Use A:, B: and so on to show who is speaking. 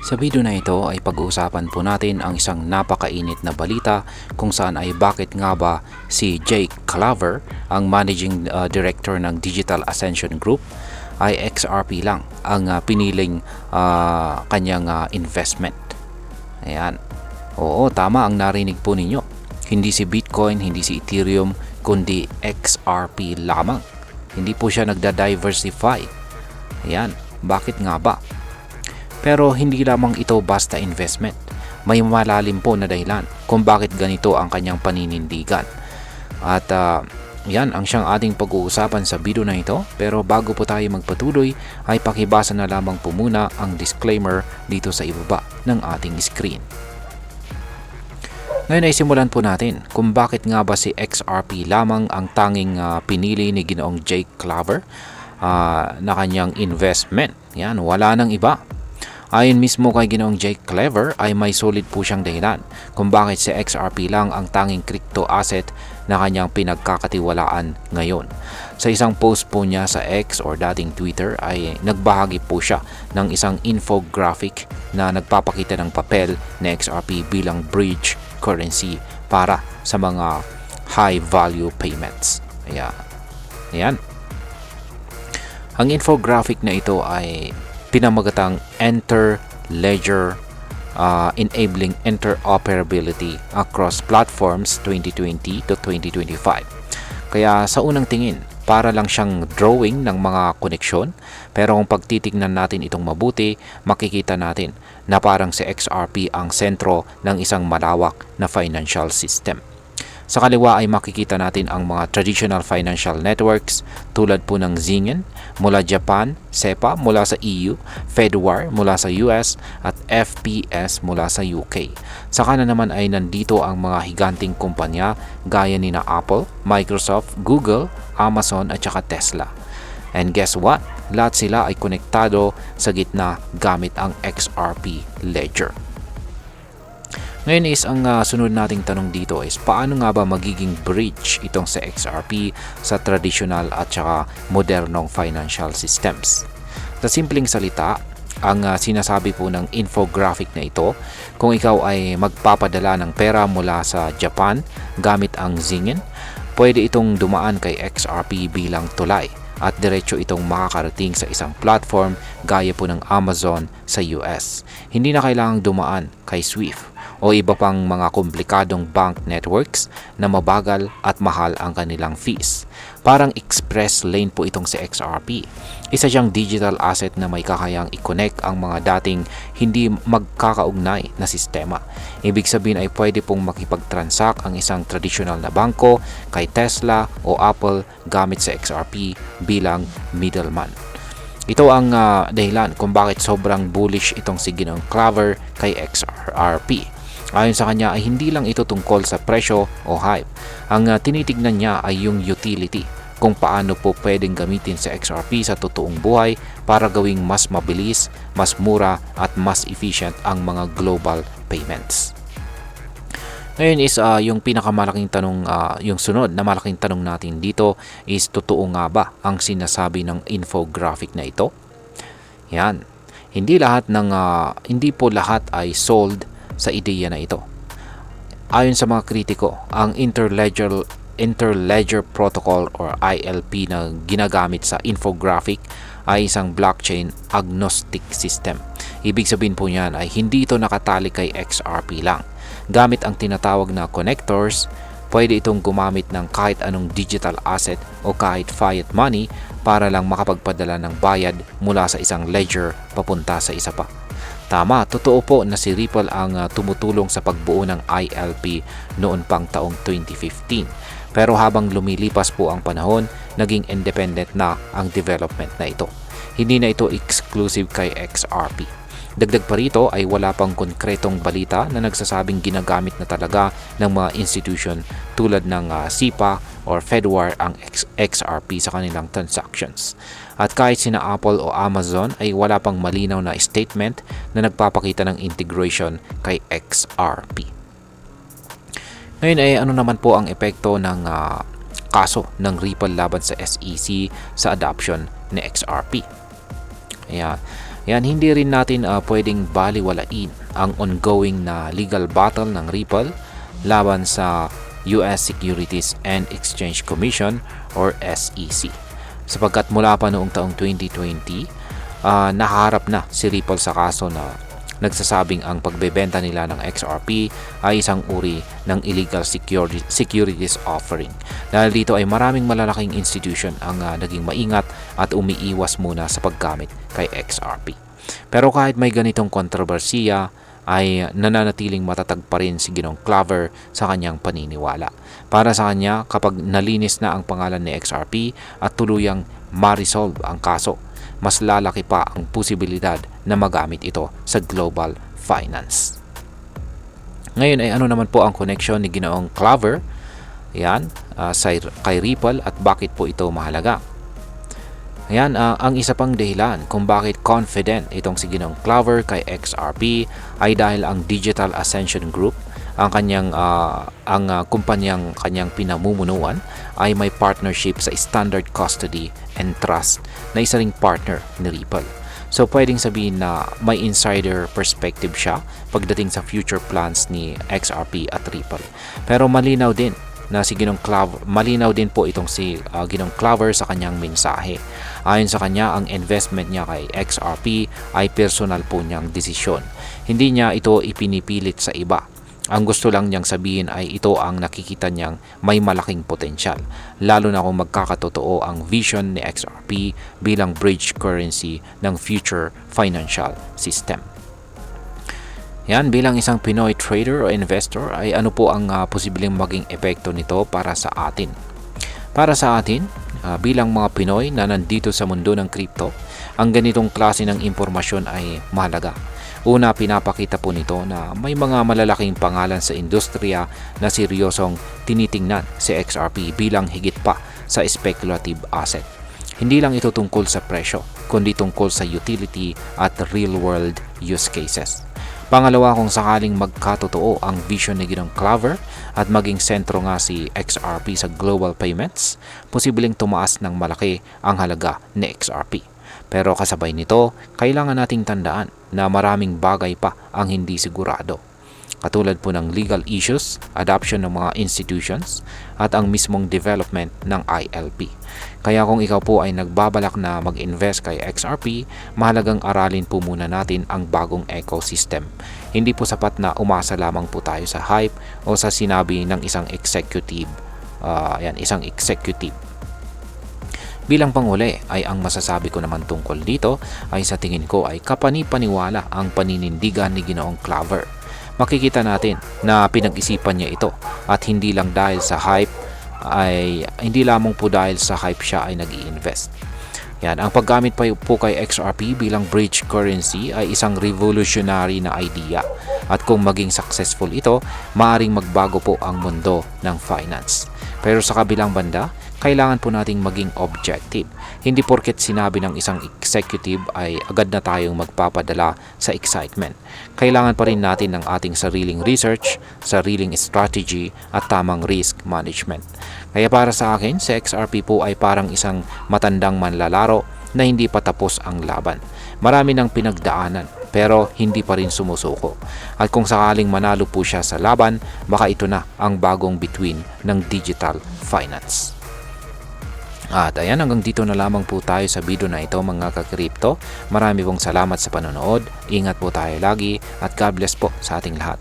A: Sa video na ito ay pag-uusapan po natin ang isang napakainit na balita kung saan ay bakit nga ba si Jake Claver, ang Managing Director ng Digital Ascension Group, ay XRP lang ang piniling kanyang investment. Ayan. Oo, tama ang narinig po ninyo. Hindi si Bitcoin, hindi si Ethereum, kundi XRP lamang. Hindi po siya nagda-diversify. Ayan. Bakit nga ba? Pero hindi lamang ito basta investment. May malalim po na dahilan kung bakit ganito ang kanyang paninindigan. At yan ang siyang ating pag-uusapan sa video na ito. Pero bago po tayo magpatuloy ay pakibasa na lamang po muna ang disclaimer dito sa ibaba ng ating screen. Ngayon ay simulan po natin kung bakit nga ba si XRP lamang ang tanging pinili ni Ginoong Jake Claver na kanyang investment. Yan, wala nang iba. Ayon mismo kay Ginoong Jake Claver ay may solid po siyang dahilan kung bakit si XRP lang ang tanging crypto asset na kanyang pinagkakatiwalaan ngayon. Sa isang post po niya sa X or dating Twitter ay nagbahagi po siya ng isang infographic na nagpapakita ng papel na XRP bilang bridge currency para sa mga high value payments. Ayan. Ang infographic na ito ay pinamagatang Enter Ledger Enabling Interoperability Across Platforms 2020 to 2025. Kaya sa unang tingin, para lang siyang drawing ng mga koneksyon, pero kung pagtitignan natin itong mabuti, makikita natin na parang si XRP ang sentro ng isang malawak na financial system. Sa kaliwa ay makikita natin ang mga traditional financial networks tulad po ng Zingen mula Japan, SEPA mula sa EU, Fedwire mula sa US at FPS mula sa UK. Sa kanan naman ay nandito ang mga higanting kumpanya gaya ni na Apple, Microsoft, Google, Amazon at saka Tesla. And guess what? Lahat sila ay konektado sa gitna gamit ang XRP Ledger. Ngayon is ang sunod nating tanong dito is paano nga ba magiging bridge itong sa XRP sa traditional at saka modernong financial systems? Sa simpleng salita, ang sinasabi po ng infographic na ito, kung ikaw ay magpapadala ng pera mula sa Japan gamit ang Zingen, pwede itong dumaan kay XRP bilang tulay at diretso itong makakarating sa isang platform gaya po ng Amazon sa US. Hindi na kailangang dumaan kay SWIFT o iba pang mga komplikadong bank networks na mabagal at mahal ang kanilang fees. Parang express lane po itong si XRP. Isa siyang digital asset na may kakayang i-connect ang mga dating hindi magkakaugnay na sistema. Ibig sabihin ay pwede pong makipag-transact ang isang traditional na bangko kay Tesla o Apple gamit sa XRP bilang middleman. Ito ang dahilan kung bakit sobrang bullish itong si Ginoong Claver kay XRP. Ayon sa kanya ay hindi lang ito tungkol sa presyo o hype. Ang tinitignan niya ay yung utility, kung paano po pwedeng gamitin sa XRP sa totoong buhay para gawing mas mabilis, mas mura at mas efficient ang mga global payments. Ngayon is yung pinakamalaking tanong, yung sunod na malaking tanong natin dito is totoo nga ba ang sinasabi ng infographic na ito? Yan. Hindi po lahat ay sold sa ideya na ito. Ayon sa mga kritiko, ang Interledger Protocol or ILP na ginagamit sa infographic ay isang blockchain agnostic system. Ibig sabihin po niyan ay hindi ito nakatali kay XRP lang. Gamit ang tinatawag na connectors, pwede itong gumamit ng kahit anong digital asset o kahit fiat money para lang makapagpadala ng bayad mula sa isang ledger papunta sa isa pa. Tama, totoo po na si Ripple ang tumutulong sa pagbuo ng ILP noon pang taong 2015. Pero habang lumilipas po ang panahon, naging independent na ang development na ito. Hindi na ito exclusive kay XRP. Dagdag pa rito ay wala pang konkretong balita na nagsasabing ginagamit na talaga ng mga institution tulad ng SEPA or Fedwire ang XRP sa kanilang transactions. At kahit sina Apple o Amazon ay wala pang malinaw na statement na nagpapakita ng integration kay XRP. Ngayon ay ano naman po ang epekto ng kaso ng Ripple laban sa SEC sa adoption ni XRP? Ayan. Yan, hindi rin natin pwedeng baliwalain ang ongoing na legal battle ng Ripple laban sa US Securities and Exchange Commission or SEC. Sapagkat mula pa noong taong 2020, naharap na si Ripple sa kaso na nagsasabing ang pagbebenta nila ng XRP ay isang uri ng illegal securities offering. Dahil dito ay maraming malalaking institution ang naging maingat at umiiwas muna sa paggamit kay XRP. Pero kahit may ganitong kontrobersiya, ay nananatiling matatag pa rin si Ginong Claver sa kanyang paniniwala. Para sa kanya, kapag nalinis na ang pangalan ni XRP at tuluyang ma-resolve ang kaso, mas lalaki pa ang posibilidad na magamit ito sa global finance. Ngayon ay ano naman po ang connection ni Ginoong Claver kay Ripple at bakit po ito mahalaga? Ayan, ang isa pang dahilan kung bakit confident itong si Ginong Claver kay XRP ay dahil ang Digital Ascension Group, ang kumpanyang kanyang pinamumunuan ay may partnership sa Standard Custody and Trust na isa ring partner ni Ripple. So pwedeng sabihin na may insider perspective siya pagdating sa future plans ni XRP at Ripple. Pero malinaw din po itong si Ginong Claver sa kanyang mensahe. Ayon sa kanya, ang investment niya kay XRP ay personal po niyang desisyon. Hindi niya ito ipinipilit sa iba. Ang gusto lang niyang sabihin ay ito ang nakikita niyang may malaking potensyal, lalo na kung magkakatotoo ang vision ni XRP bilang bridge currency ng future financial system. Yan, bilang isang Pinoy trader o investor ay ano po ang posibleng maging epekto nito para sa atin? Para sa atin, bilang mga Pinoy na nandito sa mundo ng crypto, ang ganitong klase ng impormasyon ay mahalaga. Una, pinapakita po nito na may mga malalaking pangalan sa industriya na seryosong tinitingnan si XRP bilang higit pa sa speculative asset. Hindi lang ito tungkol sa presyo, kundi tungkol sa utility at real-world use cases. Pangalawa, kung sakaling magkatotoo ang vision ni Ginong Claver at maging sentro nga si XRP sa global payments, posibleng tumaas ng malaki ang halaga ni XRP. Pero kasabay nito, kailangan nating tandaan na maraming bagay pa ang hindi sigurado. Katulad po ng legal issues, adoption ng mga institutions, at ang mismong development ng ILP. Kaya kung ikaw po ay nagbabalak na mag-invest kay XRP, mahalagang aralin po muna natin ang bagong ecosystem. Hindi po sapat na umasa lamang po tayo sa hype o sa sinabi ng isang executive. Bilang panghuli ay ang masasabi ko naman tungkol dito ay sa tingin ko ay kapani-paniwala ang paninindigan ni Ginoong Claver. Makikita natin na pinag-isipan niya ito at hindi lamang po dahil sa hype siya ay nag-i-invest. Yan, ang paggamit po kay XRP bilang bridge currency ay isang revolutionary na idea at kung maging successful ito, maaaring magbago po ang mundo ng finance. Pero sa kabilang banda, kailangan po nating maging objective. Hindi porket sinabi ng isang executive ay agad na tayong magpapadala sa excitement. Kailangan pa rin natin ng ating sariling research, sariling strategy at tamang risk management. Kaya para sa akin, si XRP po ay parang isang matandang manlalaro na hindi pa tapos ang laban. Marami nang pinagdaanan pero hindi pa rin sumusuko. At kung sakaling manalo po siya sa laban, baka ito na ang bagong bituin ng digital finance. At ayan, hanggang dito na lamang po tayo sa video na ito mga ka-crypto. Marami pong salamat sa panonood. Ingat po tayo lagi at God bless po sa ating lahat.